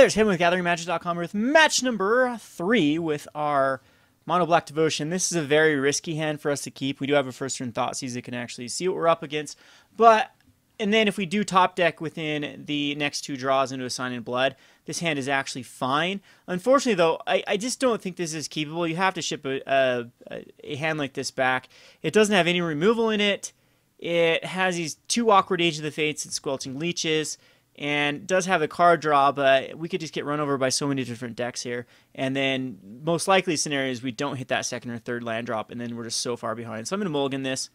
there's him with GatheringMagic.com with match number 3 with our Mono Black Devotion. This is a very risky hand for us to keep. We do have a first turn Thoughtseize that can actually see what we're up against. And then if we do top deck within the next 2 draws into a Sign in Blood, this hand is actually fine. Unfortunately, though, I just don't think this is keepable. You have to ship a hand like this back. It doesn't have any removal in it. It has these 2 awkward Age of the Fates and Squelching Leeches, and does have a card draw, but we could just get run over by so many different decks here. And then most likely scenario is we don't hit that second or third land drop, and then we're just so far behind. So I'm going to mulligan this.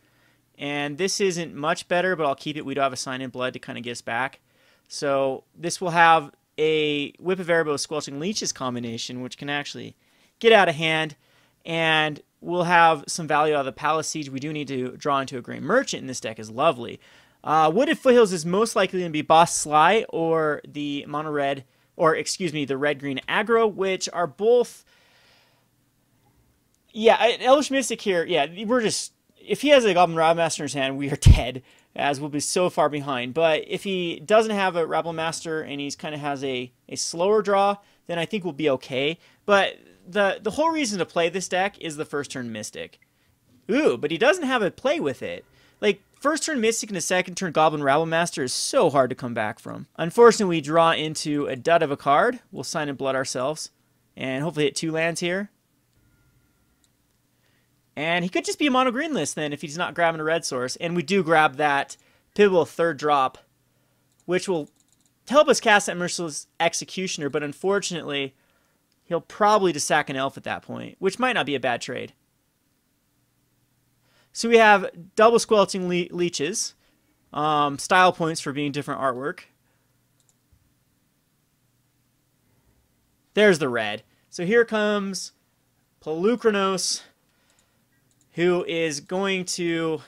And this isn't much better, but I'll keep it. We do have a Sign in Blood to kind of get us back. So this will have a Whip of Erebos Squelching Leeches combination, which can actually get out of hand. And we'll have some value out of the Palace Siege. We do need to draw into a Gray Merchant, and this deck is lovely. Wooded Foothills is most likely going to be Boss Sly or the mono red, or excuse me, the red green aggro, which are both. Yeah, Elvish Mystic here. Yeah, we're just. If he has a Goblin Rabblemaster in his hand, we are dead, as we'll be so far behind. But if he doesn't have a Rabblemaster and he's kind of has a slower draw, then I think we'll be okay. But the whole reason to play this deck is the first turn Mystic. Ooh, but he doesn't have a play with it. Like, first turn Mystic and a second turn Goblin Rabblemaster is so hard to come back from. Unfortunately, we draw into a dud of a card. We'll Sign in Blood ourselves, and hopefully hit 2 lands here. And he could just be a mono green list then if he's not grabbing a red source. And we do grab that pivotal 3rd drop, which will help us cast that Merciless Executioner. But unfortunately, he'll probably just sack an elf at that point, which might not be a bad trade. So we have double Squelching Leeches, style points for being different artwork. There's the red. So here comes Polukranos, who is going to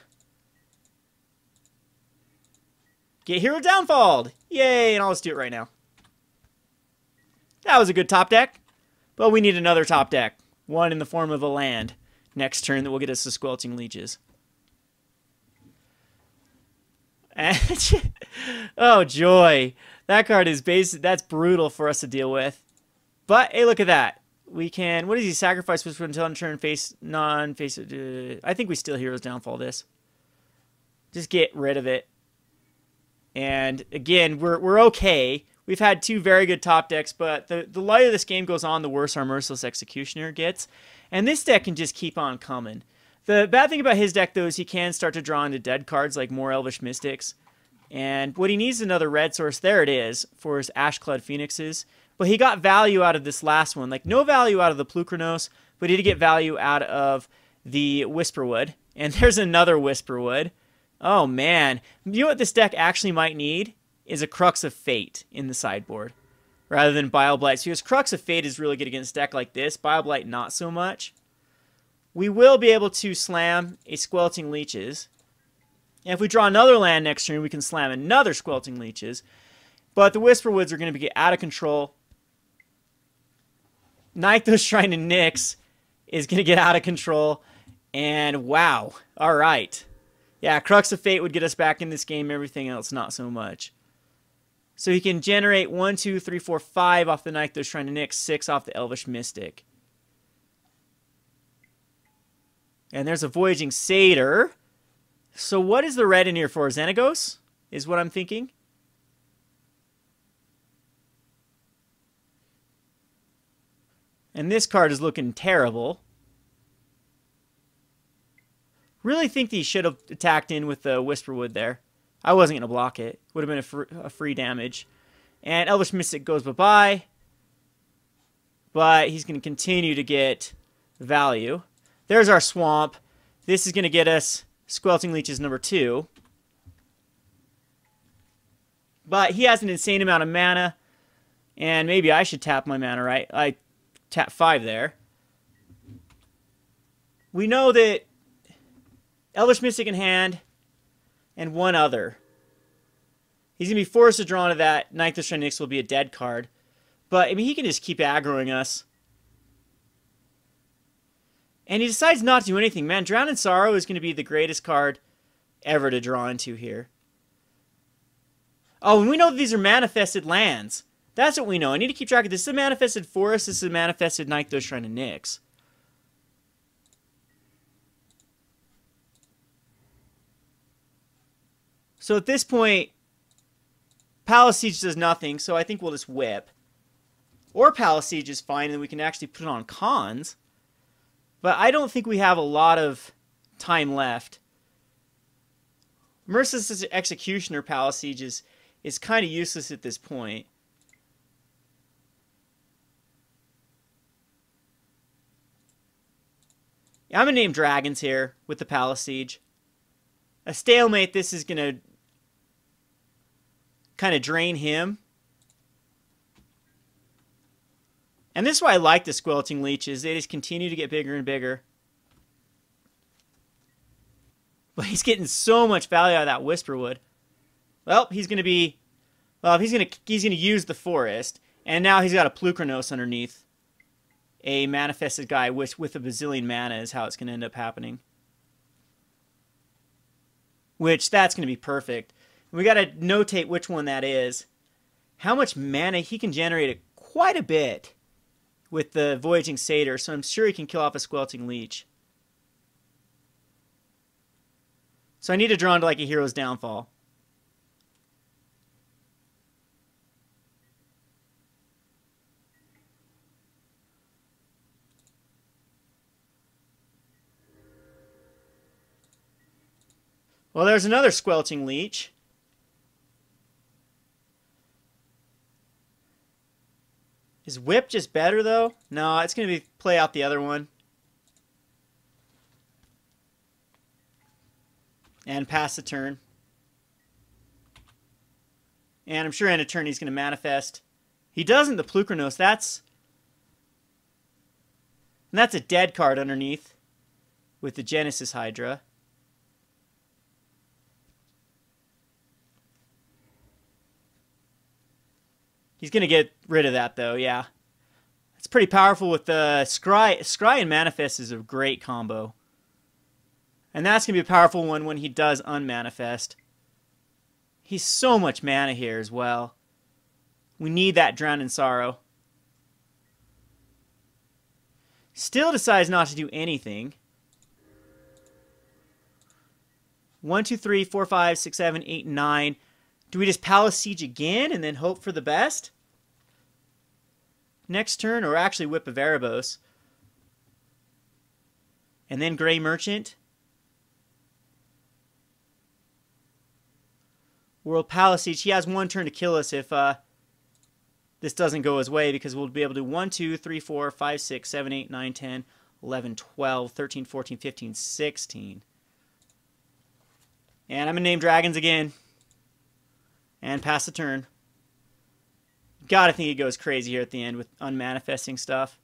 get Hero Downfalled. Yay, and I'll just do it right now. That was a good top deck, but we need another top deck. One in the form of a land next turn that will get us the Squelching Leeches. And oh, joy. That card is that's brutal for us to deal with. But, hey, look at that. We can, what does he sacrifice with until on turn face, non-face, I think we still Heroes Downfall this. Just get rid of it. And again, we're okay. We've had 2 very good top decks, but the lighter this game goes on, the worse our Merciless Executioner gets. And this deck can just keep on coming. The bad thing about his deck, though, is he can start to draw into dead cards like more Elvish Mystics. And what he needs is another red source. There it is for his Ashclad Phoenixes. But he got value out of this last one. Like, no value out of the Polukranos, but he did get value out of the Whisperwood. And there's another Whisperwood. Oh, man. You know what this deck actually might need? Is a Crux of Fate in the sideboard, rather than Bile Blight. So because Crux of Fate is really good against a deck like this. Bile Blight, not so much. We will be able to slam a Squelching Leeches. And if we draw another land next turn, we can slam another Squelching Leeches. But the Whisperwoods are going to get out of control. Nykthos Shrine to Nyx is going to get out of control. And wow. All right. Yeah, Crux of Fate would get us back in this game. Everything else, not so much. So he can generate 1, 2, 3, 4, 5 off the Nykthos Shrine to Nyx, 6 off the Elvish Mystic. And there's a Voyaging Satyr. So what is the red in here for? Xenagos is what I'm thinking. And this card is looking terrible. Really think that he should have attacked in with the Whisperwood there. I wasn't going to block it. Would have been a free damage. And Elvish Mystic goes bye-bye. But he's going to continue to get value. There's our Swamp. This is going to get us Squelching Leeches number 2. But he has an insane amount of mana. And maybe I should tap my mana, right? I tap 5 there. We know that Elvish Mystic in hand and one other. He's going to be forced to draw into that. Nykthos Shrine to Nyx will be a dead card. But, I mean, he can just keep aggroing us. And he decides not to do anything. Man, Drown in Sorrow is going to be the greatest card ever to draw into here. Oh, and we know that these are manifested lands. That's what we know. I need to keep track of this. This is a manifested forest. This is a manifested Nykthos Shrine of Nyx. So at this point, Palace Siege does nothing, so I think we'll just whip. Or Palace Siege is fine, and we can actually put it on cons. But I don't think we have a lot of time left. Merciless Executioner Palace Siege is kind of useless at this point. I'm going to name dragons here with the Palace Siege. A stalemate, this is going to kind of drain him. And this is why I like the Squelching Leeches. They just continue to get bigger and bigger. But he's getting so much value out of that Whisperwood. Well, he's going to be... Well, he's going to use the forest. And now he's got a Plukranos underneath. A manifested guy with a bazillion mana is how it's going to end up happening. Which, that's going to be perfect. We got to notate which one that is. How much mana he can generate quite a bit with the Voyaging Satyr, so I'm sure he can kill off a Squelching Leech. So I need to draw into like a Hero's Downfall. Well, there's another Squelching Leech. Is Whip just better, though? No, it's going to be play out the other one. And pass the turn. And I'm sure end of turn he's going to manifest. He doesn't, the Plukranos. That's a dead card underneath with the Genesis Hydra. He's going to get rid of that, though, yeah. It's pretty powerful with the Scry and Manifest is a great combo. And that's going to be a powerful one when he does unmanifest. He's so much mana here as well. We need that Drown in Sorrow. Still decides not to do anything. 1, 2, 3, 4, 5, 6, 7, 8, 9. Do we just Palace Siege again and then hope for the best? Next turn, or actually Whip of Erebos. And then Grey Merchant. World Palace Siege. He has one turn to kill us if this doesn't go his way, because we'll be able to do 1, 2, 3, 4, 5, 6, 7, 8, 9, 10, 11, 12, 13, 14, 15, 16. And I'm going to name dragons again. And pass the turn. Gotta think he goes crazy here at the end with unmanifesting stuff.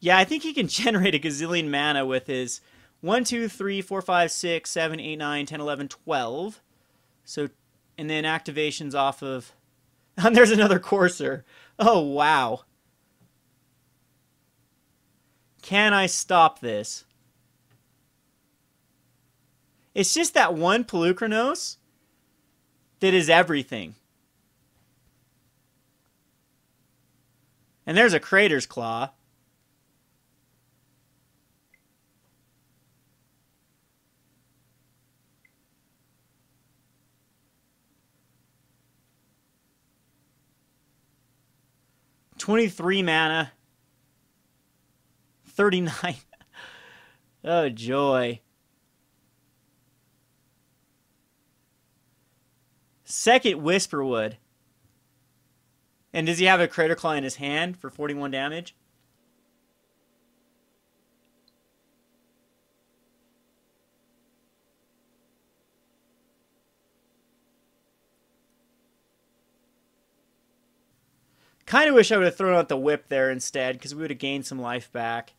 Yeah, I think he can generate a gazillion mana with his 1, 2, 3, 4, 5, 6, 7, 8, 9, 10, 11, 12. So, and then activations off of... And there's another Courser. Oh, wow. Can I stop this? It's just that one Pelukranos that is everything. And there's a Crater's Claw. $23 mana. 39. Oh, joy. Second Whisperwood. And does he have a Crater Claw in his hand for 41 damage? Kind of wish I would have thrown out the Whip there instead, because we would have gained some life back.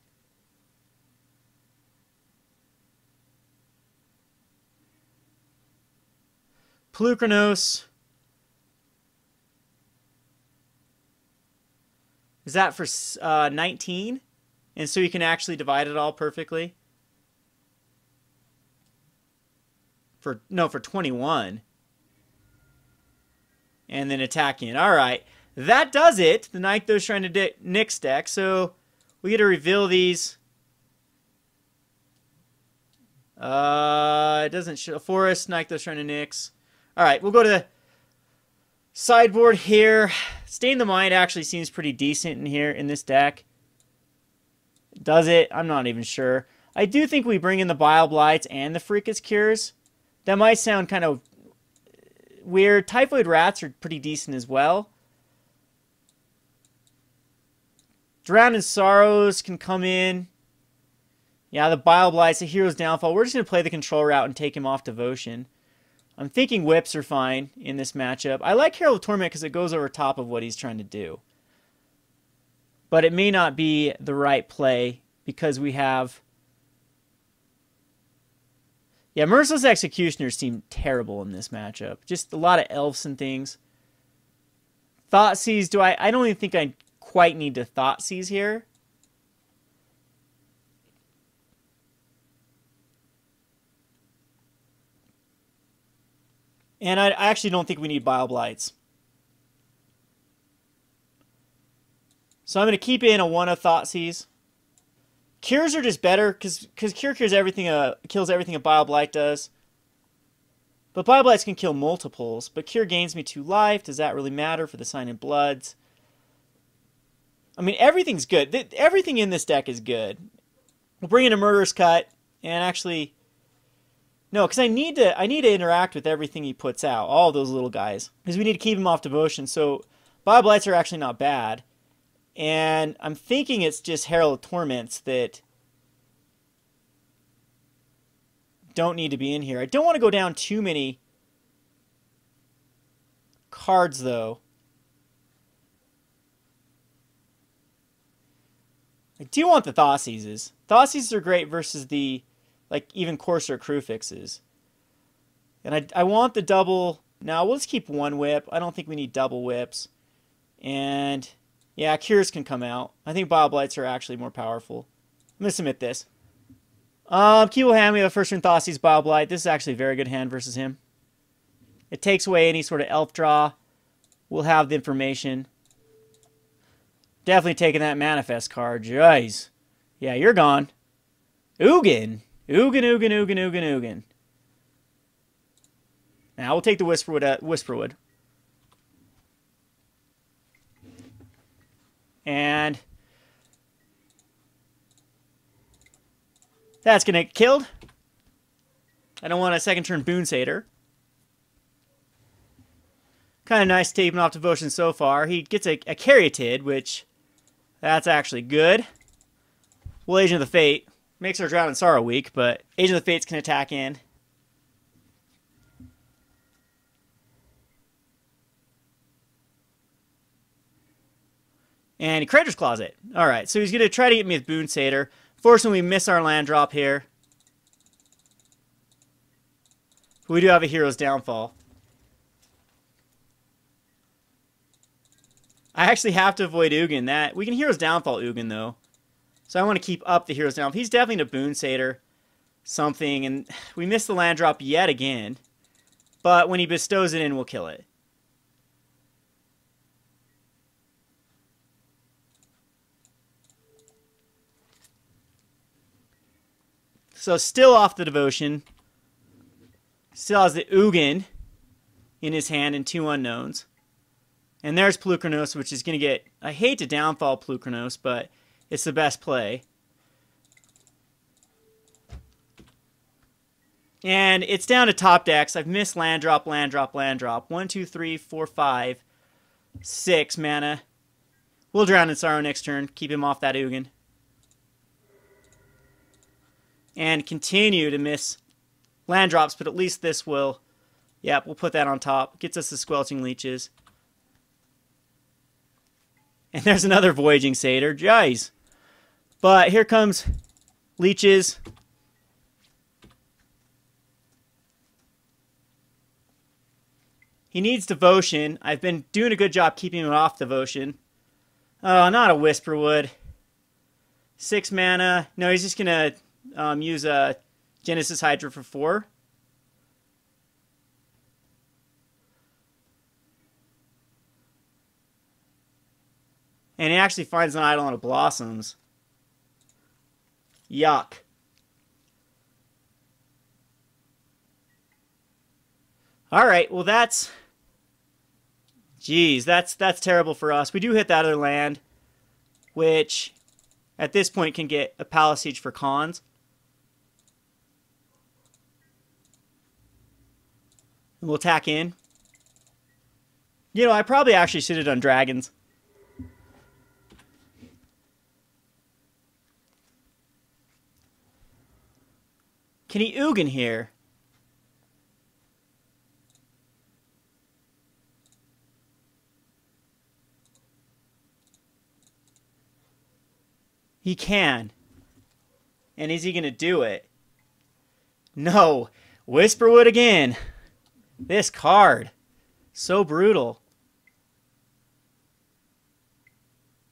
Polukranos. Is that for 19? And so you can actually divide it all perfectly? For 21. And then attacking it. Alright. That does it. The Nykthos Shrine of Nyx deck. So we get to reveal these. It doesn't show. Forest, Nykthos Shrine of Nyx. Alright, we'll go to the sideboard here. Stain the Mind actually seems pretty decent in here in this deck. Does it? I'm not even sure. I do think we bring in the Bile Blights and the Pharika's Cures. That might sound kind of weird. Typhoid Rats are pretty decent as well. Drown in Sorrows can come in. Yeah, the Bile Blight's a Hero's Downfall. We're just going to play the control route and take him off Devotion. I'm thinking Whips are fine in this matchup. I like Herald of Torment because it goes over top of what he's trying to do. But it may not be the right play because we have... Yeah, Merciless Executioner seem terrible in this matchup. Just a lot of elves and things. Thoughtseize, I don't even think I quite need to Thoughtseize here. And I actually don't think we need Bile Blights. So I'm going to keep in a 1 of Thoughtseize. Cures are just better because Cure kills everything a Bile Blight does. But Bile Blights can kill multiples. But Cure gains me 2 life. Does that really matter for the Sign in Bloods? I mean, everything's good. Everything in this deck is good. We'll bring in a Murderous Cut. And actually... No, because I need to interact with everything he puts out. All those little guys. Because we need to keep him off Devotion. So Bile Blights are actually not bad. And I'm thinking it's just Herald of Torments that don't need to be in here. I don't want to go down too many cards, though. I do want the Thoughtseizes. Thoughtseizes are great versus the, like, even Courser Crucifixes. And I want the double... Now, we'll just keep 1 whip. I don't think we need double whips. And... Yeah, Cures can come out. I think Bile Blights are actually more powerful. I'm going to submit this. Key will hand me the first turn Thoughtseize Bile Blight. This is actually a very good hand versus him. It takes away any sort of elf draw. We'll have the information. Definitely taking that Manifest card. Jeez. Yeah, you're gone. Ugin. Ugin. Now we'll take the Whisperwood. And that's going to get killed. I don't want a second turn Boon Satyr. Kind of nice taping off Devotion so far. He gets a Caryatid, which that's actually good. Well, Agent of the Fate makes our Drown in Sorrow weak, but Agent of the Fates can attack in. And he Creditor's Closet. Alright, so he's going to try to get me with Boon Satyr. Fortunately, we miss our land drop here. But we do have a Hero's Downfall. I actually have to avoid Ugin. We can Hero's Downfall Ugin, though. So I want to keep up the Hero's Downfall. He's definitely a Boon Satyr. Something. And we miss the land drop yet again. But when he bestows it in, we'll kill it. So still off the Devotion. Still has the Ugin in his hand and 2 unknowns. And there's Polukranos, which is going to get... I hate to downfall Polukranos, but it's the best play. And it's down to top decks. I've missed land drop. 1, 2, 3, 4, 5, 6 mana. We'll Drown in Sorrow next turn. Keep him off that Ugin. And continue to miss land drops, but at least this will... Yep, we'll put that on top. Gets us the Squelching Leeches. And there's another Voyaging Satyr. Jeez. But here comes Leeches. He needs Devotion. I've been doing a good job keeping him off Devotion. Oh, not a Whisperwood. 6 mana. No, he's just going to use a Genesis Hydra for 4. And he actually finds an idol on a Blossoms. Yuck. Alright, well that's... Jeez, that's terrible for us. We do hit that other land, which at this point can get a Palisade for cons. And we'll attack in. You know, I probably actually should have done dragons. Can he Ugin here? He can. And is he going to do it? No. Whisperwood again. This card. So brutal.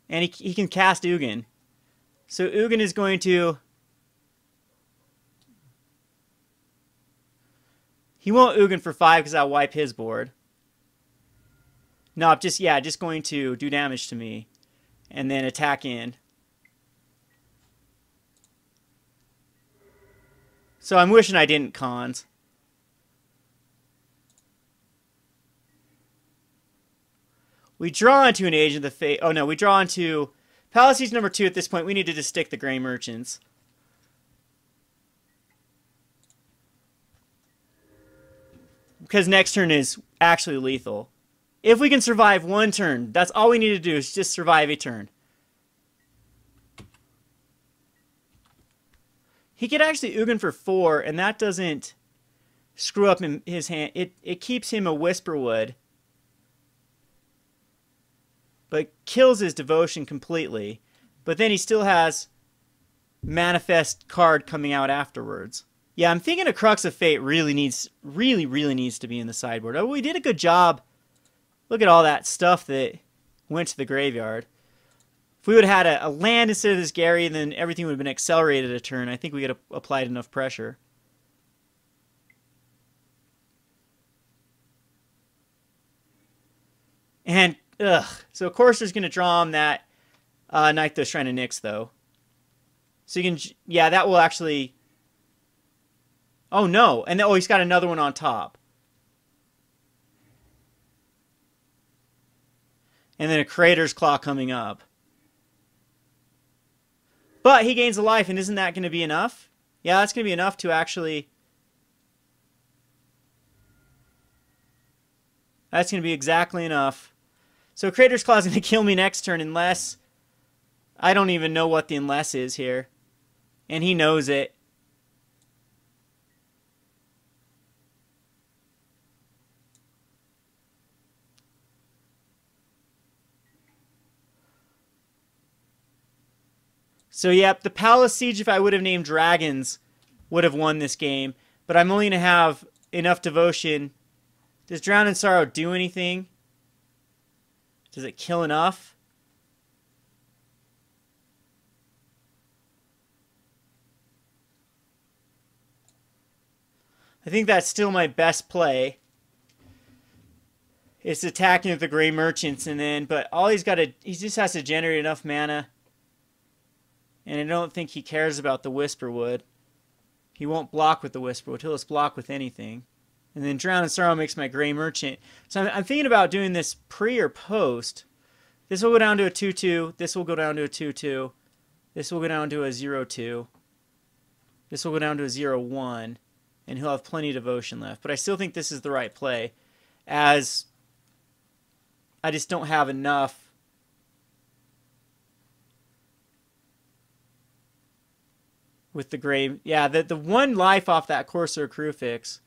And he can cast Ugin. So Ugin is going to... He won't Ugin for 5 because I'll wipe his board. No, just going to do damage to me. And then attack in. So I'm wishing I didn't cons. We draw into an Agent of the Fate. Oh no, we draw into Palisades number 2 at this point. We need to just stick the Gray Merchants. Because next turn is actually lethal. If we can survive one turn, that's all we need to do is just survive a turn. He could actually Ugin for 4, and that doesn't screw up his hand. It keeps him a Whisperwood, but kills his Devotion completely. But then he still has Manifest card coming out afterwards. Yeah, I'm thinking a Crux of Fate really needs to be in the sideboard. Oh, we did a good job. Look at all that stuff that went to the graveyard. If we would have had a land instead of this Gary, then everything would have been accelerated a turn. I think we could have applied enough pressure. And, so of course there's going to draw him that Nykthos Shrine of Nyx, though. So you can, yeah, that will actually... Oh, no. And oh, he's got another one on top. And then a Creator's Claw coming up. But he gains a life, and isn't that going to be enough? Yeah, that's going to be enough to actually... That's going to be exactly enough. So Creator's Claw is going to kill me next turn unless... I don't even know what the unless is here. And he knows it. So, yep, the Palace Siege, if I would have named dragons, would have won this game. But I'm only going to have enough Devotion. Does Drown in Sorrow do anything? Does it kill enough? I think that's still my best play. It's attacking with the Gray Merchants, and then, but all he just has to generate enough mana. And I don't think he cares about the Whisperwood. He won't block with the Whisperwood. He'll just block with anything. And then Drown in Sorrow makes my Gray Merchant. So I'm thinking about doing this pre or post. This will go down to a 2-2. This will go down to a 2-2. This will go down to a 0-2. This will go down to a 0-1. And he'll have plenty of Devotion left. But I still think this is the right play, as I just don't have enough. With the Gray... Yeah, the one life off that Corsair Crucifix.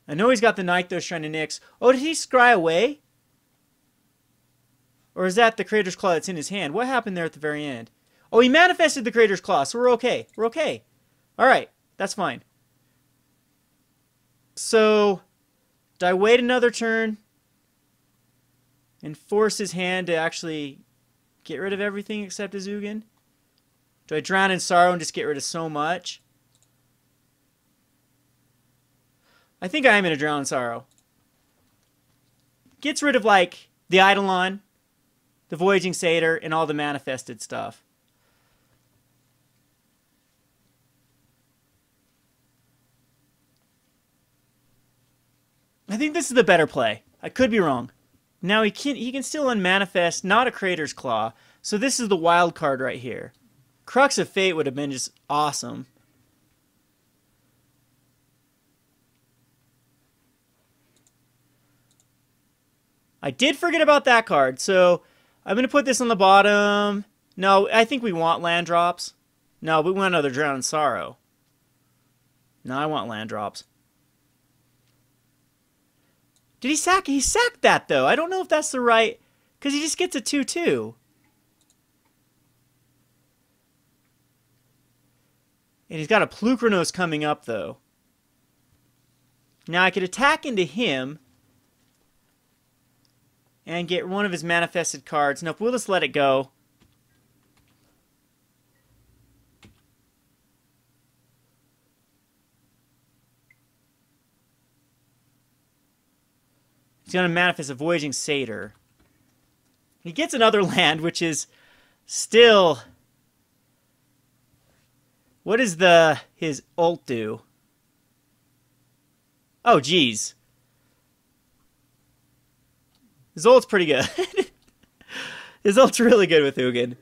I know he's got the Nykthos Shrine of Nyx. Oh, did he scry away? Or is that the Creator's Claw that's in his hand? What happened there at the very end? Oh, he manifested the Creator's Claw, so we're okay. We're okay. Alright, that's fine. So, do I wait another turn and force his hand to actually get rid of everything except his Ugin? Do I drown in sorrow and just get rid of so much? I think I am going to drown in sorrow. Gets rid of, like, the Eidolon, the Voyaging Satyr, and all the manifested stuff. I think this is the better play. I could be wrong. Now he can still unmanifest, not a Creator's Claw. So this is the wild card right here. Crux of Fate would have been just awesome. I did forget about that card, so I'm going to put this on the bottom. No, I think we want land drops. No, we want another Drown in Sorrow. No, I want land drops. Did he sack? He sacked that, though. I don't know if that's the right... Because he just gets a 2/2. And he's got a Plukranos coming up, though. Now I could attack into him and get one of his manifested cards. Nope, we'll just let it go. He's going to manifest a Voyaging Satyr. He gets another land, which is still... What does his ult do? Oh, geez. His ult's pretty good. His ult's really good with Ugin.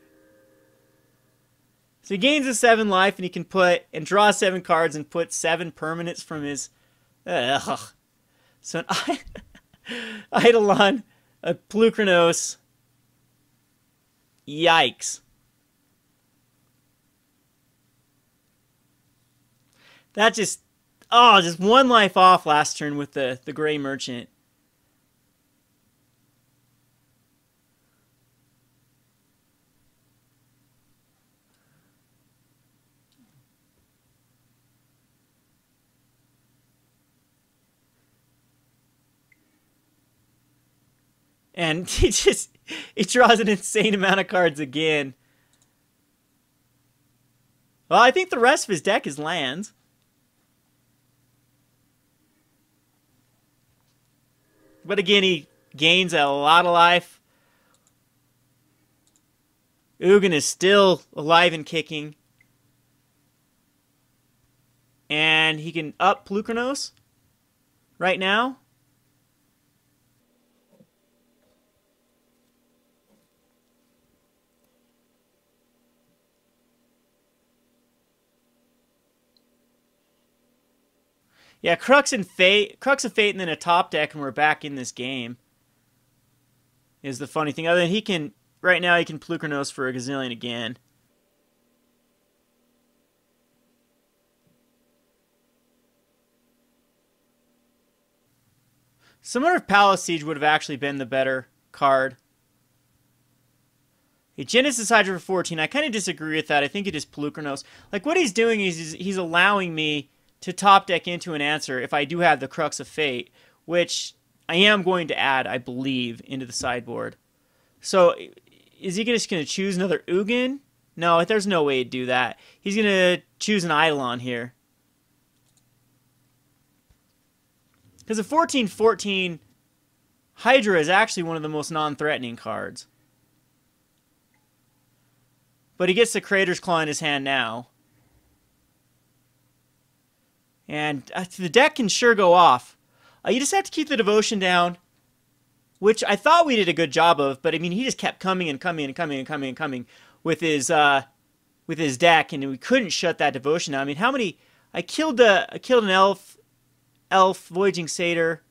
So he gains a 7 life, and he can put and draw 7 cards and put 7 permanents from his... Ugh. So an Eidolon, a Plukranos. Yikes. That just... Oh, just 1 life off last turn with the Gray Merchant. And he draws an insane amount of cards again. Well, I think the rest of his deck is lands. But again, he gains a lot of life. Ugin is still alive and kicking. And he can up Plukranos right now. Yeah, Crux of Fate, and then a top deck, and we're back in this game. Is the funny thing. Other than he can, right now he can Plukranos for a gazillion again. Summoner of Palace Siege would have actually been the better card. A Genesis Hydra for 14. I kind of disagree with that. I think it is Plukranos. Like, what he's doing is he's allowing me to top deck into an answer if I do have the Crux of Fate, which I am going to add, I believe, into the sideboard. So, is he just going to choose another Ugin? No, there's no way to do that. He's going to choose an Eidolon here. Because a 14/14 Hydra is actually one of the most non-threatening cards. But he gets the Creator's Claw in his hand now. And the deck can sure go off. You just have to keep the Devotion down, which I thought we did a good job of. But I mean, he just kept coming and coming and coming and coming and coming with his deck, and we couldn't shut that Devotion down. I mean, how many? I killed an elf Voyaging Satyr.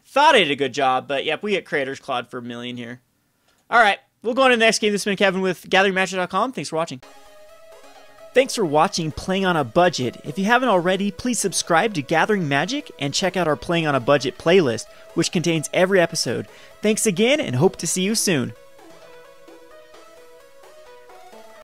Thought I did a good job, but yep, we get Creator's Claw for 1 million here. All right, we'll go on to the next game. This has been Kevin with GatheringMagic.com. Thanks for watching. Thanks for watching Playing on a Budget. If you haven't already, please subscribe to Gathering Magic and check out our Playing on a Budget playlist, which contains every episode. Thanks again, and hope to see you soon.